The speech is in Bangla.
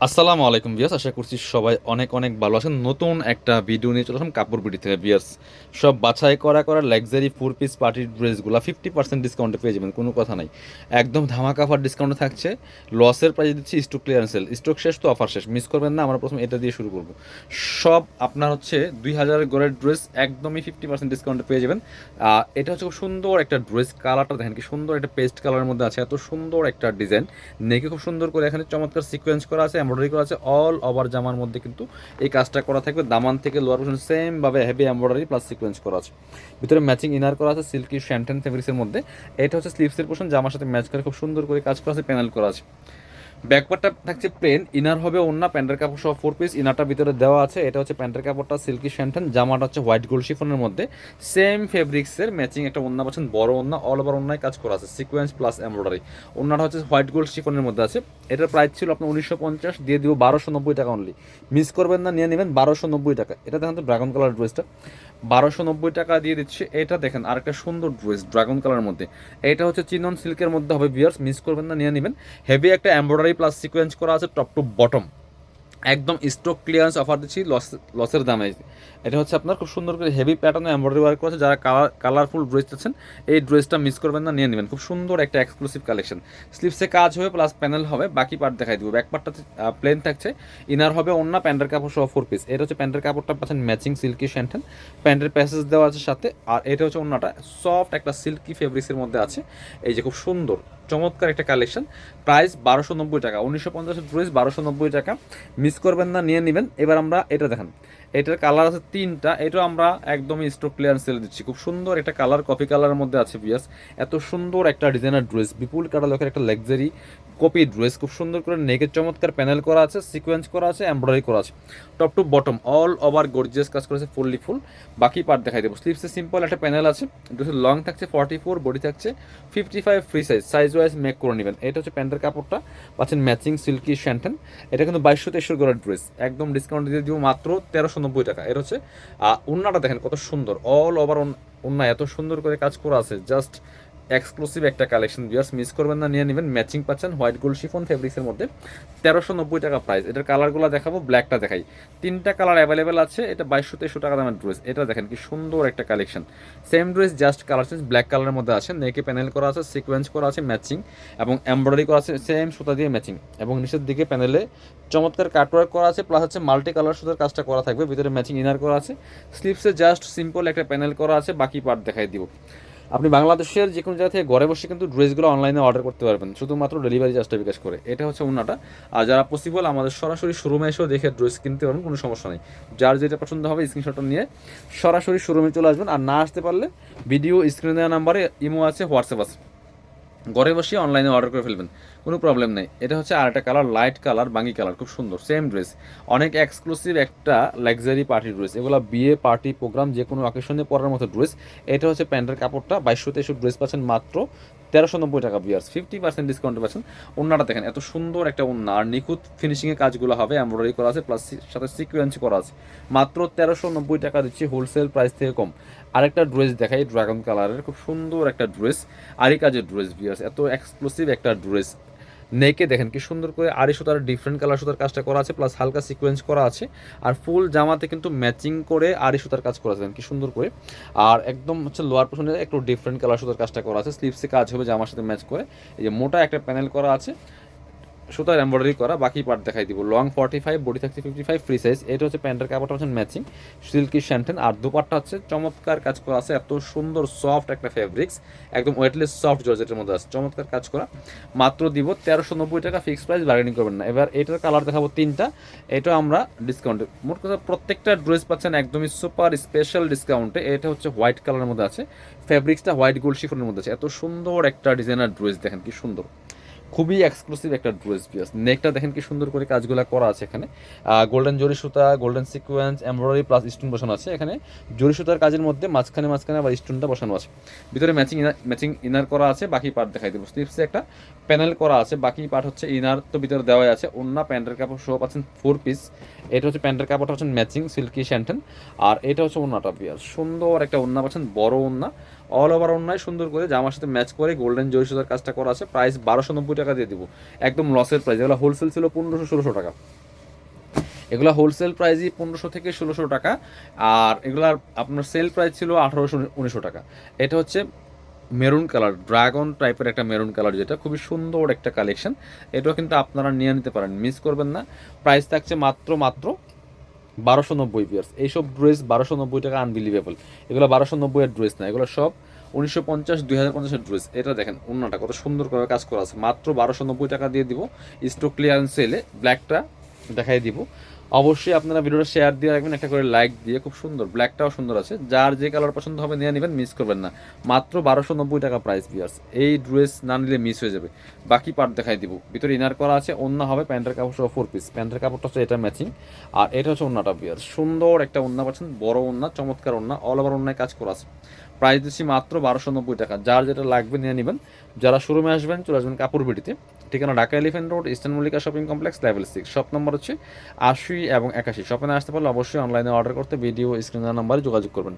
আসসালামু আলাইকুম ভিউয়ার্স, আশা করছি সবাই অনেক অনেক ভালো আছেন। নতুন একটা ভিডিও নিয়ে চলে আসলাম কাপড় বিডি থেকে ভিউয়ার্স। সব বাছাই করা লাক্সারি 4 পিস পার্টির ড্রেসগুলো 50% ডিসকাউন্টে পেয়ে যাবেন, কোনো কথা নাই। একদম ধামাকা অফার ডিসকাউন্টে থাকছে। লসের প্রাইস দিচ্ছি স্টক ক্লিয়ারেন্স সেল, স্টক শেষ তো অফার শেষ, মিস করবেন না। আমরা প্রথমে এটা দিয়ে শুরু করব। সব আপনার হচ্ছে 2000 গড়ের ড্রেস একদমই 50% ডিসকাউন্টে পেয়ে যাবেন। এটা হচ্ছে খুব সুন্দর একটা ড্রেস, কালারটা দেখেন কি সুন্দর, একটা পেস্ট কালারের মধ্যে আছে, এত সুন্দর একটা ডিজাইন। নেকে খুব সুন্দর করে এখানে চমৎকার সিকোয়েন্স করা আছে, এমব্রয়ডারি করা আছে, অল ওভার জামার মধ্যে কিন্তু এই কাজটা করা থাকবে। দামান থেকে লোয়ার পোর্শন সেম ভাবে হেভি এমব্রয়ডারি প্লাস সিকোয়েন্স করা আছে। ভিতরে ম্যাচিং ইনার করা আছে সিল্কি শ্যান্টেন ফেব্রিক্সের মধ্যে। এটা হচ্ছে স্লিভসের পোর্শন, জামার সাথে ম্যাচ করে খুব সুন্দর করে কাজ করা আছে, প্যানেল করা আছে। ব্যাকপার্টটা থাকছে প্লেন, ইনার হবে ওন্না, প্যান্টের কাপড় সহ 4 পিস, ইনারটা ভিতরে দেওয়া আছে। এটা হচ্ছে প্যান্টের কাপড়টা সিল্কি শ্যান্টেন, জামাটা হচ্ছে হোয়াইট গোল্ড শিফনের মধ্যে সেম ফেব্রিক্সের ম্যাচিং একটা ওন্না পাচ্ছেন, বড় ওন্না, অল ওভার ওন্নায় কাজ করা আছে সিকোয়েন্স প্লাস এমব্রয়ডারি। ওন্নাটা হচ্ছে হোয়াইট গোল্ড শিফনের মধ্যে আছে। এটার প্রাইস ছিল আপনার 1950, দিয়ে দিব 1290 টাকা অনলি। মিস করবেন না, নিয়ে নেবেন 1290 টাকা। এটা দেখেন তো ড্রাগন কালার ড্রেসটা 1290 টাকা দিয়ে দিচ্ছে। এটা দেখেন আরেকটা সুন্দর ড্রেস ড্রাগন কালারের মধ্যে। এটা হচ্ছে চিনন সিল্কের মধ্যে হবে ভিউয়ার্স, মিস করবেন না, নিয়ে নেবেন। হেভি একটা এমব্রয়ডারি প্লাস সিকোয়েন্স করা আছে টপ টু বটম, একদম স্টক ক্লিয়ারেন্স অফার দিচ্ছি লসের দামে। এটা হচ্ছে আপনার খুব সুন্দর করে হেভি প্যাটার্নে এমব্রয়ডারি ওয়ার্ক করেছে। যারা কালারফুল ড্রেস চাচ্ছেন এই ড্রেসটা মিস করবেন না, নিয়ে নেবেন। খুব সুন্দর একটা এক্সক্লুসিভ কালেকশন। স্লিভসে কাজ হবে প্লাস প্যানেল হবে, বাকি পার্ট দেখাই দেবো। ব্যাক পার্টটা প্লেন থাকছে, ইনার হবে অন্য, প্যান্টের কাপড় সহ 4 পিস। এটা হচ্ছে প্যান্টের কাপড়টা পাচ্ছেন ম্যাচিং সিল্কি শ্যান্টেন, প্যান্টের প্যাসেজ দেওয়া আছে সাথে। আর এটা হচ্ছে অন্যটা সফট একটা সিল্কি ফেব্রিক্সের মধ্যে আছে। এই যে খুব সুন্দর চমৎকার একটা কালেকশন। প্রাইস 1290 টাকা, 1950 ড্রেস 1290 টাকা, মিস করবেন না, নিয়ে নেবেন। এবার আমরা এটা দেখেন, এটার কালার আছে তিনটা, এটাও আমরা একদমই স্টক ক্লিয়ারেন্স সেল দিচ্ছি। খুব সুন্দর একটা কালার, কফি কালারের মধ্যে আছে বিয়াস। এত সুন্দর একটা ডিজাইনার ড্রেস, বিপুল কাটালকের একটা লাক্সারি কপি ড্রেস। খুব সুন্দর করে নেকের চমৎকার প্যানেল করা আছে, সিকোয়েন্স করা আছে, এমব্রয়ডারি করা আছে, top to bottom all over gorgeous কাজ করেছে, ফুললি ফুল। বাকি পার্ট দেখাই দেবো। স্লিভসে সিম্পল একটা প্যানেল আছে, ড্রেসের লং থাকছে 44, বডি থাকছে 55, ফ্রি সাইজ ওয়াইজ মেক করে নেবেন। এটা হচ্ছে প্যান্টের কাপড়টা পাচ্ছেন ম্যাচিং সিল্কি শ্যান্টেন। এটা কিন্তু 2223 করার ড্রেস, একদম ডিসকাউন্ট দিয়ে দিব মাত্র 1390 টাকা। এটা হচ্ছে ওন্নাটা দেখেন কত সুন্দর, অল ওভার ওন্না এত সুন্দর করে কাজ করা আছে, জাস্ট এক্সক্লুসিভ একটা কালেকশন ভিউয়ার্স, মিস করবেন না, নিয়ে নেবেন। ম্যাচিং পাচ্ছেন হোয়াইট গোল্ড শিফন ফেব্রিক্সের মধ্যে, 1390 টাকা প্রাইস। এটার কালারগুলো দেখাবো, ব্ল্যাকটা দেখাই। তিনটা কালার অ্যাভেলেবেল আছে। এটা 2223 টাকা দামের ড্রেস। এটা দেখেন কি সুন্দর একটা collection, same dress just colour change, black কালারের মধ্যে আছে। নেকে প্যানেল করা আছে, সিকোয়েন্স করা আছে ম্যাচিং, এবং এমব্রয়ডারি করা আছে সেম সুতা দিয়ে ম্যাচিং, এবং নিচের দিকে প্যানেলে চমৎকার কাটওয়ার্ক করা আছে, প্লাস হচ্ছে মাল্টি কালার সুতার কাজটা করা থাকবে। ভিতরে ম্যাচিং ইনার করা আছে, স্লিভসে জাস্ট সিম্পল একটা প্যানেল করা আছে। বাকি পার্ট দেখাই দিব। আপনি বাংলাদেশের যে কোনো জায়গা থেকে ঘরে বসে কিন্তু ড্রেসগুলো অনলাইনে অর্ডার করতে পারবেন, শুধুমাত্র ডেলিভারি চার্জটা বিকাশ করে। এটা হচ্ছে ওন্নাটা। আর যারা পসিবল আমাদের সরাসরি শোরুমে এসেও দেখে ড্রেস কিনতে পারবেন, কোনো সমস্যা নেই। যার যেটা পছন্দ হবে স্ক্রিনশটটা নিয়ে সরাসরি শোরুমে চলে আসবেন। আর না আসতে পারলে ভিডিও স্ক্রিনে দেওয়া নাম্বারে ইমো আছে, হোয়াটসঅ্যাপ আছে, ঘরে বসে অনলাইনে অর্ডার করে ফেলবেন, কোনো প্রবলেম নেই। এটা হচ্ছে আর একটা কালার, লাইট কালার, বাঙ্গি কালার, খুব সুন্দর সেম ড্রেস, অনেক এক্সক্লুসিভ একটা লাক্সারি পার্টি ড্রেস। এগুলো বিয়ে পার্টি প্রোগ্রাম যে কোনো অকেশনে পরার মতো ড্রেস। এটা হচ্ছে প্যান্টের কাপড়টা 2223 ড্রেস পাচ্ছেন মাত্র 1390 টাকা বিয়ার্স, 50% ডিসকাউন্টে পাচ্ছেন। ওন্নাটা দেখেন এত সুন্দর একটা ওন্না, আর নিখুঁত ফিনিশিংয়ে কাজগুলো হবে, এমব্রয়ডারি করা আছে প্লাস সাথে সিকোয়েন্স করা আছে। মাত্র 1390 টাকা দিচ্ছি, হোলসেল প্রাইস থেকে কম। আরেকটা ড্রেস দেখাই, ড্রাগন কালারের খুব সুন্দর একটা ড্রেস, আরি কাজের ড্রেস বিয়ার্স, এত এক্সক্লুসিভ একটা ড্রেস। নেকে দেখেন কি সুন্দর করে আড়ি সুতার ডিফারেন্ট কালার সুতার কাজটা করা আছে, প্লাস হালকা সিকোয়েন্স করা আছে। আর ফুল জামাতে কিন্তু ম্যাচিং করে আড়ি সুতার কাজ করা আছে কি সুন্দর করে। আর একদম হচ্ছে লোয়ার পোর্শনে একটু ডিফারেন্ট কালার সুতার কাজটা করা আছে, স্লিভসে কাজ হবে জামার সাথে ম্যাচ করে। এই যে মোটা একটা প্যানেল করা আছে, সুতার এমব্রয়ডারি করা। বাকি পার্ট দেখাই দিব। লং 45, বডি থাকছে 55, ফ্রি সাইজ। এটা হচ্ছে প্যান্টের কাপড়টা হচ্ছে ম্যাচিং সিল্কি শ্যান্টেন, আর দুপাট্টা হচ্ছে চমৎকার কাজ করা আছে, এত সুন্দর সফট একটা ফেব্রিক্স, একদম ওয়েটলেস সফট জর্জেটের মধ্যে আছে, চমৎকার কাজ করা। মাত্র দিব 1390 টাকা, ফিক্সড প্রাইস, বার্গেনিং করবেন না। এবার এটার কালার দেখাবো তিনটা, এটা আমরা ডিসকাউন্টে, মোট কথা প্রত্যেকটা ড্রেস পাচ্ছেন একদমই সুপার স্পেশাল ডিসকাউন্টে। এটা হচ্ছে হোয়াইট কালারের মধ্যে আছে, ফেব্রিক্সটা হোয়াইট গোল্ড শিফনের মধ্যে আছে, এত সুন্দর একটা ডিজাইনার ড্রেস দেখেন কি সুন্দর, খুবই এক্সক্লুসিভ একটা ড্রেস পিস। নেকটা দেখেন কি সুন্দর করে কাজগুলো করা আছে এখানে, গোল্ডেন জরি সুতা, golden sequence, embroidery plus stone বসানো আছে। এখানে জরি সুতার কাজের মধ্যে মাঝখানে মাঝখানে আবার স্টোনটা বসানো আছে। ভিতরে ম্যাচিং ইনার করা আছে। বাকি পার্ট দেখাই দেবো। স্লিভসে একটা প্যানেল করা আছে, বাকি পার্ট হচ্ছে ইনার তো ভিতরে দেওয়াই আছে। ওন্না প্যান্টের কাপড় সহ পাচ্ছেন 4 পিস। এটা হচ্ছে প্যান্টের কাপড়টা হচ্ছে ম্যাচিং সিল্কি শ্যান্টেন, আর এটা হচ্ছে ওন্নাটা বিয়ার, সুন্দর একটা ওন্না পাচ্ছেন, বড় ওন্না, অল ওভার অন্যায় সুন্দর করে জামার সাথে ম্যাচ করে গোল্ডেন জরি সুতার কাজটা করা আছে। প্রাইস 1290 টাকা দিয়ে দিব, একদম লসের প্রাইস। এগুলো হোলসেল ছিল 1500-1600 টাকা, এগুলো হোলসেল প্রাইসই 1500 থেকে 1600 টাকা, আর এগুলার আপনার সেল প্রাইস ছিল 1800-1900 টাকা। এটা হচ্ছে মেরুন কালার, ড্রাগন টাইপের একটা মেরুন কালার, যেটা খুবই সুন্দর একটা কালেকশন। এটাও কিন্তু আপনারা নিয়ে নিতে পারেন, মিস করবেন না। প্রাইস থাকছে মাত্র 1290 পিয়ার্স। এইসব ড্রেস 1290 টাকা, আনবিলিভেবল। এগুলো 1290 এর ড্রেস না, এগুলো সব 1950-2050 ড্রেস। এটা দেখেন ওন্নাটা কত সুন্দর করে কাজ করা আছে, মাত্র 1290 টাকা দিয়ে দিব স্টক ক্লিয়ারেন্স সেলে। ব্ল্যাকটা দেখাই দিব। অবশ্যই আপনারা ভিডিওটা শেয়ার দিয়ে রাখবেন, একটা করে লাইক দিয়ে। খুব সুন্দর, ব্ল্যাকটাও সুন্দর আছে, যার যে কালার পছন্দ হবে নিয়ে নেবেন, মিস করবেন না। মাত্র 1290 টাকা প্রাইস পিয়ার্স। এই ড্রেস না নিলে মিস হয়ে যাবে। বাকি পার্ট দেখাই দিব। ভিতরে ইনার করা আছে, ওন্না হবে প্যান্টের কাপড় সহ 4 পিস। প্যান্টের কাপড়টা হচ্ছে এটা ম্যাচিং, আর এটা হচ্ছে ওন্নাটা পিয়ার্স। সুন্দর একটা ওন্না পাচ্ছেন, বড় ওন্না, চমৎকার ওন্না, অল ওভার ওন্নায় কাজ করা আছে। প্রাইস দিচ্ছি মাত্র 1290 টাকা। যার যেটা লাগবে নিয়ে নেবেন। যারা শোরুমে আসবেন চলে আসবেন কাপড় বিটিতে, ঠিকানা Dhaka elephant road, eastern Mallika shopping complex, level 6, shop number হচ্ছে 80 এবং 81। শপে না আসতে পারলে অবশ্যই অনলাইনে অর্ডার করতে ভিডিও স্ক্রিনের নাম্বারে যোগাযোগ করবেন।